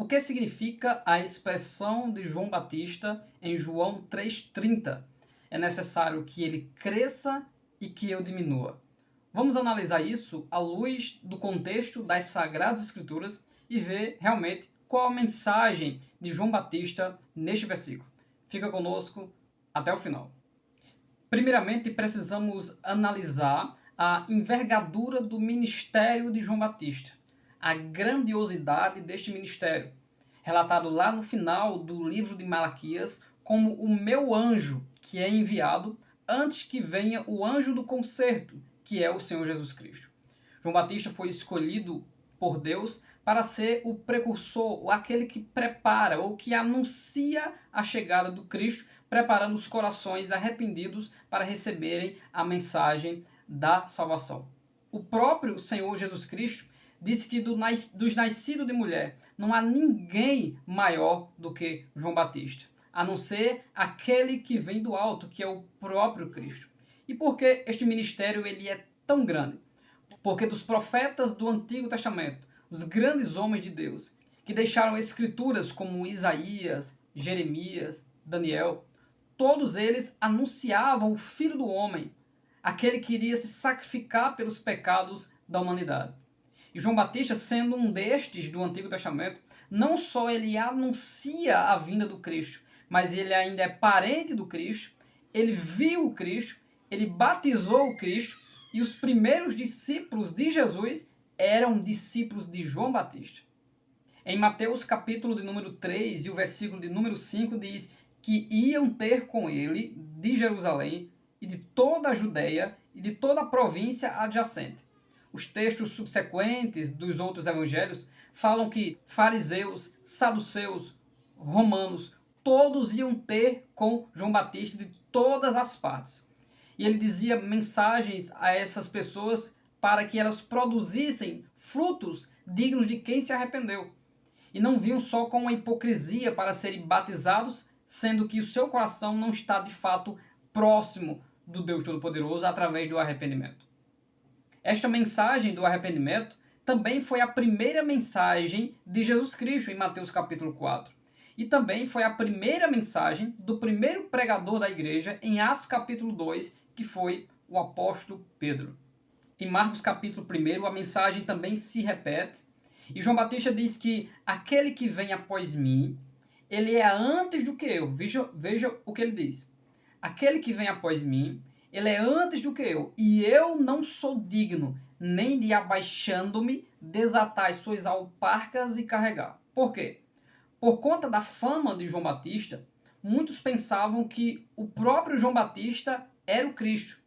O que significa a expressão de João Batista em João 3,30? É necessário que ele cresça e que eu diminua. Vamos analisar isso à luz do contexto das Sagradas Escrituras e ver realmente qual a mensagem de João Batista neste versículo. Fica conosco até o final. Primeiramente, precisamos analisar a envergadura do ministério de João Batista, a grandiosidade deste ministério, relatado lá no final do livro de Malaquias como o meu anjo que é enviado antes que venha o anjo do concerto, que é o Senhor Jesus Cristo. João Batista foi escolhido por Deus para ser o precursor, ou aquele que prepara, ou que anuncia a chegada do Cristo, preparando os corações arrependidos para receberem a mensagem da salvação. O próprio Senhor Jesus Cristo disse que dos nascidos de mulher não há ninguém maior do que João Batista, a não ser aquele que vem do alto, que é o próprio Cristo. E por que este ministério ele é tão grande? Porque dos profetas do Antigo Testamento, os grandes homens de Deus, que deixaram escrituras como Isaías, Jeremias, Daniel, todos eles anunciavam o Filho do Homem, aquele que iria se sacrificar pelos pecados da humanidade. E João Batista, sendo um destes do Antigo Testamento, não só ele anuncia a vinda do Cristo, mas ele ainda é parente do Cristo, ele viu o Cristo, ele batizou o Cristo, e os primeiros discípulos de Jesus eram discípulos de João Batista. Em Mateus capítulo de número 3 e o versículo de número 5 diz que iam ter com ele de Jerusalém e de toda a Judéia e de toda a província adjacente. Os textos subsequentes dos outros evangelhos falam que fariseus, saduceus, romanos, todos iam ter com João Batista de todas as partes. E ele dizia mensagens a essas pessoas para que elas produzissem frutos dignos de quem se arrependeu. E não vinham só com a hipocrisia para serem batizados, sendo que o seu coração não está de fato próximo do Deus Todo-Poderoso através do arrependimento. Esta mensagem do arrependimento também foi a primeira mensagem de Jesus Cristo em Mateus capítulo 4. E também foi a primeira mensagem do primeiro pregador da igreja em Atos capítulo 2, que foi o apóstolo Pedro. Em Marcos capítulo 1, a mensagem também se repete. E João Batista diz que aquele que vem após mim, ele é antes do que eu. Veja o que ele diz. Aquele que vem após mim, ele é antes do que eu, e eu não sou digno, nem de abaixando-me, desatar as suas alparcas e carregar. Por quê? Por conta da fama de João Batista, muitos pensavam que o próprio João Batista era o Cristo.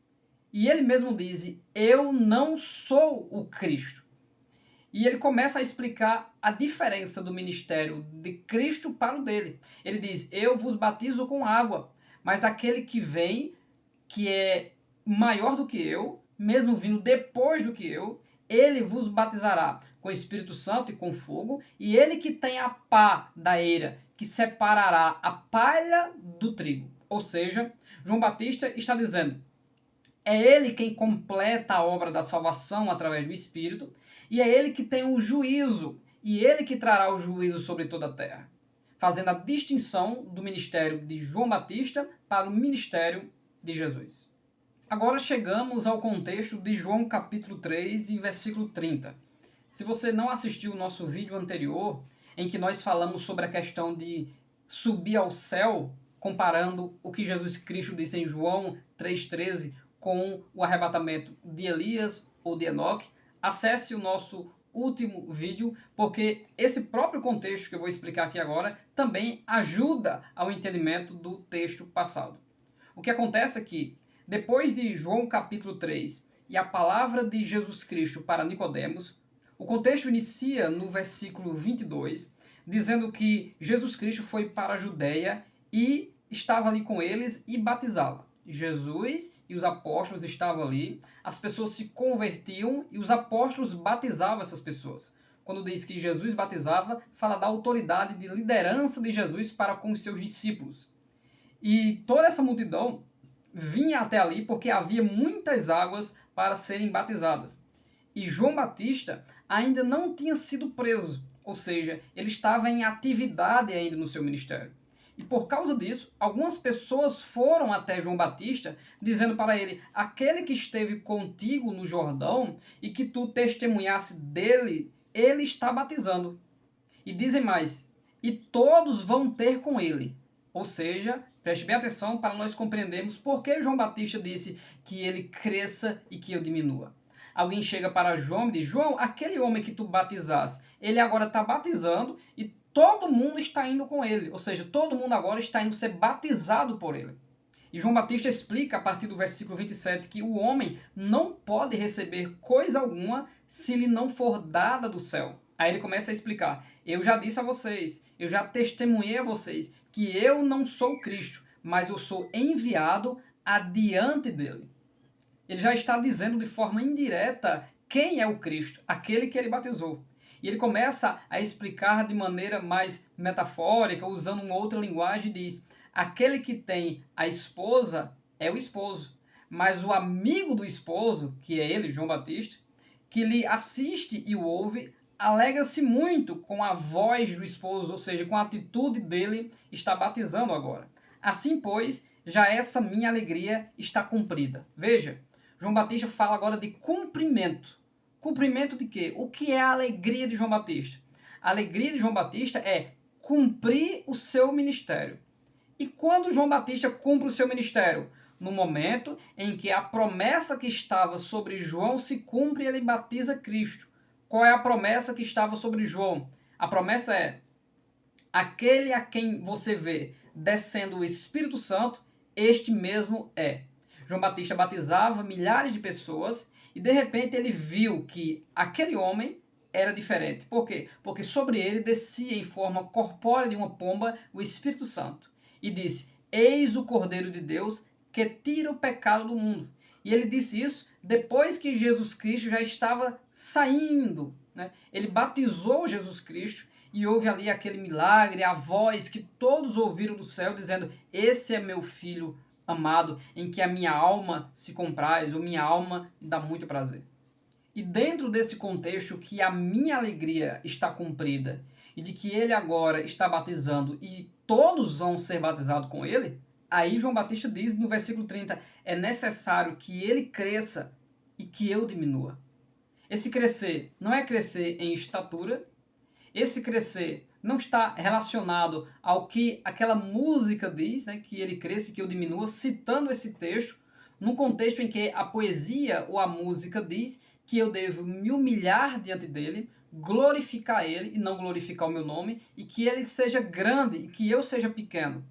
E ele mesmo diz, eu não sou o Cristo. E ele começa a explicar a diferença do ministério de Cristo para o dele. Ele diz, eu vos batizo com água, mas aquele que vem, que é maior do que eu, mesmo vindo depois do que eu, ele vos batizará com o Espírito Santo e com fogo, e ele que tem a pá da eira, que separará a palha do trigo. Ou seja, João Batista está dizendo, é ele quem completa a obra da salvação através do Espírito, e é ele que tem o juízo, e ele que trará o juízo sobre toda a terra, fazendo a distinção do ministério de João Batista para o ministério de Jesus. Agora chegamos ao contexto de João capítulo 3 e versículo 30. Se você não assistiu o nosso vídeo anterior, em que nós falamos sobre a questão de subir ao céu, comparando o que Jesus Cristo disse em João 3,13 com o arrebatamento de Elias ou de Enoque, acesse o nosso último vídeo, porque esse próprio contexto que eu vou explicar aqui agora também ajuda ao entendimento do texto passado. O que acontece é que, depois de João capítulo 3 e a palavra de Jesus Cristo para Nicodemos, o contexto inicia no versículo 22, dizendo que Jesus Cristo foi para a Judéia e estava ali com eles e batizava. Jesus e os apóstolos estavam ali, as pessoas se convertiam e os apóstolos batizavam essas pessoas. Quando diz que Jesus batizava, fala da autoridade de liderança de Jesus para com os seus discípulos. E toda essa multidão vinha até ali porque havia muitas águas para serem batizadas. E João Batista ainda não tinha sido preso, ou seja, ele estava em atividade ainda no seu ministério. E por causa disso, algumas pessoas foram até João Batista, dizendo para ele: aquele que esteve contigo no Jordão e que tu testemunhasse dele, ele está batizando. E dizem mais: e todos vão ter com ele. Ou seja, preste bem atenção para nós compreendermos por que João Batista disse que ele cresça e que eu diminua. Alguém chega para João e diz: João, aquele homem que tu batizaste, ele agora está batizando e todo mundo está indo com ele. Ou seja, todo mundo agora está indo ser batizado por ele. E João Batista explica a partir do versículo 27 que o homem não pode receber coisa alguma se lhe não for dada do céu. Aí ele começa a explicar: eu já disse a vocês, eu já testemunhei a vocês que eu não sou Cristo, mas eu sou enviado adiante dele. Ele já está dizendo de forma indireta quem é o Cristo, aquele que ele batizou. E ele começa a explicar de maneira mais metafórica, usando uma outra linguagem, e diz: aquele que tem a esposa é o esposo, mas o amigo do esposo, que é ele, João Batista, que lhe assiste e o ouve, alegra-se muito com a voz do esposo, ou seja, com a atitude dele, está batizando agora. Assim, pois, já essa minha alegria está cumprida. Veja, João Batista fala agora de cumprimento. Cumprimento de quê? O que é a alegria de João Batista? A alegria de João Batista é cumprir o seu ministério. E quando João Batista cumpre o seu ministério? No momento em que a promessa que estava sobre João se cumpre e ele batiza Cristo. Qual é a promessa que estava sobre João? A promessa é: aquele a quem você vê descendo o Espírito Santo, este mesmo é. João Batista batizava milhares de pessoas e de repente ele viu que aquele homem era diferente. Por quê? Porque sobre ele descia em forma corpórea de uma pomba o Espírito Santo. E disse: eis o Cordeiro de Deus que tira o pecado do mundo. E ele disse isso depois que Jesus Cristo já estava saindo, né? Ele batizou Jesus Cristo e houve ali aquele milagre, a voz que todos ouviram do céu dizendo: esse é meu filho amado, em que a minha alma se compraz, ou minha alma dá muito prazer. E dentro desse contexto que a minha alegria está cumprida e de que ele agora está batizando e todos vão ser batizados com ele, aí João Batista diz no versículo 30, é necessário que ele cresça e que eu diminua. Esse crescer não é crescer em estatura, esse crescer não está relacionado ao que aquela música diz, né, que ele cresça e que eu diminua, citando esse texto, num contexto em que a poesia ou a música diz que eu devo me humilhar diante dele, glorificar ele e não glorificar o meu nome, e que ele seja grande e que eu seja pequeno.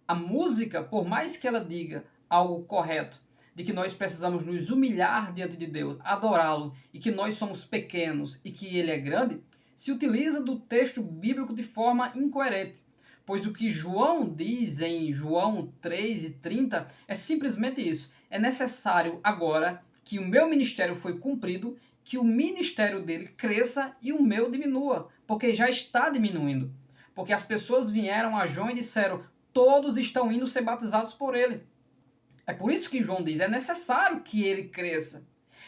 A música, por mais que ela diga algo correto, de que nós precisamos nos humilhar diante de Deus, adorá-lo, e que nós somos pequenos e que ele é grande, se utiliza do texto bíblico de forma incoerente. Pois o que João diz em João 3:30 é simplesmente isso. É necessário agora que o meu ministério foi cumprido, que o ministério dele cresça e o meu diminua, porque já está diminuindo. Porque as pessoas vieram a João e disseram: todos estão indo ser batizados por ele. É por isso que João diz: é necessário que ele cresça.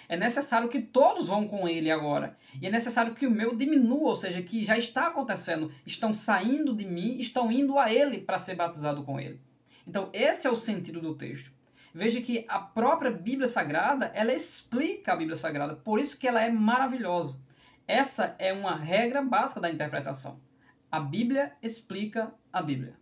É necessário que todos vão com ele agora. E é necessário que o meu diminua, ou seja, que já está acontecendo. Estão saindo de mim, estão indo a ele para ser batizado com ele. Então, esse é o sentido do texto. Veja que a própria Bíblia Sagrada, ela explica a Bíblia Sagrada. Por isso que ela é maravilhosa. Essa é uma regra básica da interpretação. A Bíblia explica a Bíblia.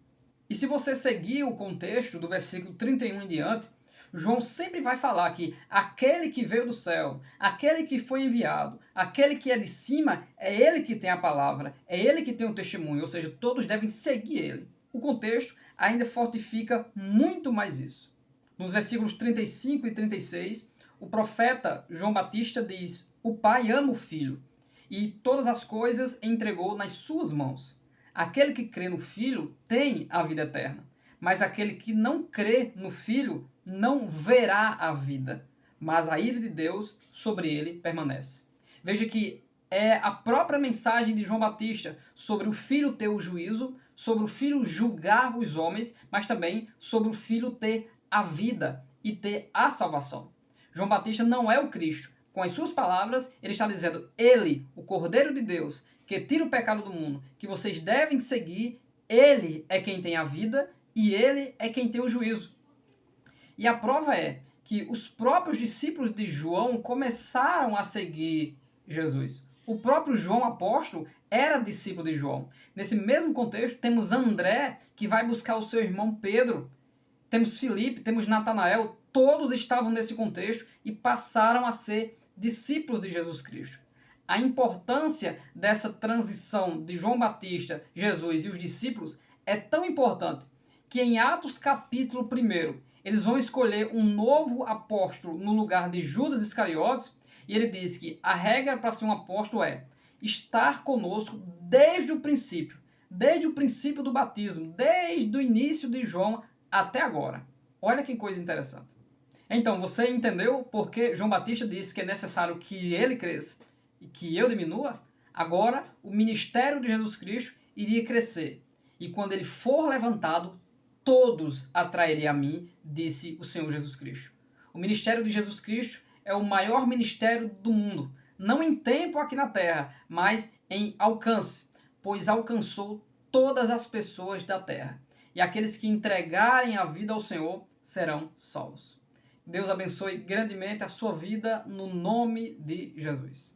E se você seguir o contexto do versículo 31 em diante, João sempre vai falar que aquele que veio do céu, aquele que foi enviado, aquele que é de cima, é ele que tem a palavra, é ele que tem o testemunho, ou seja, todos devem seguir ele. O contexto ainda fortifica muito mais isso. Nos versículos 35 e 36, o profeta João Batista diz: o Pai ama o Filho e todas as coisas entregou nas suas mãos. Aquele que crê no Filho tem a vida eterna, mas aquele que não crê no Filho não verá a vida, mas a ira de Deus sobre ele permanece. Veja que é a própria mensagem de João Batista sobre o Filho ter o juízo, sobre o Filho julgar os homens, mas também sobre o Filho ter a vida e ter a salvação. João Batista não é o Cristo, Com as suas palavras, ele está dizendo, ele, o Cordeiro de Deus, que tira o pecado do mundo, que vocês devem seguir, ele é quem tem a vida e ele é quem tem o juízo. E a prova é que os próprios discípulos de João começaram a seguir Jesus. O próprio João apóstolo era discípulo de João. Nesse mesmo contexto, temos André, que vai buscar o seu irmão Pedro. Temos Filipe, temos Natanael, todos estavam nesse contexto e passaram a ser discípulos de Jesus Cristo. A importância dessa transição de João Batista, Jesus e os discípulos é tão importante que em Atos capítulo 1, eles vão escolher um novo apóstolo no lugar de Judas Iscariotes, e ele diz que a regra para ser um apóstolo é estar conosco desde o princípio do batismo, desde o início de João até agora. Olha que coisa interessante. Então, você entendeu por que João Batista disse que é necessário que ele cresça e que eu diminua? Agora, o ministério de Jesus Cristo iria crescer. E quando ele for levantado, todos atrairei a mim, disse o Senhor Jesus Cristo. O ministério de Jesus Cristo é o maior ministério do mundo, não em tempo aqui na terra, mas em alcance, pois alcançou todas as pessoas da terra. E aqueles que entregarem a vida ao Senhor serão salvos. Deus abençoe grandemente a sua vida no nome de Jesus.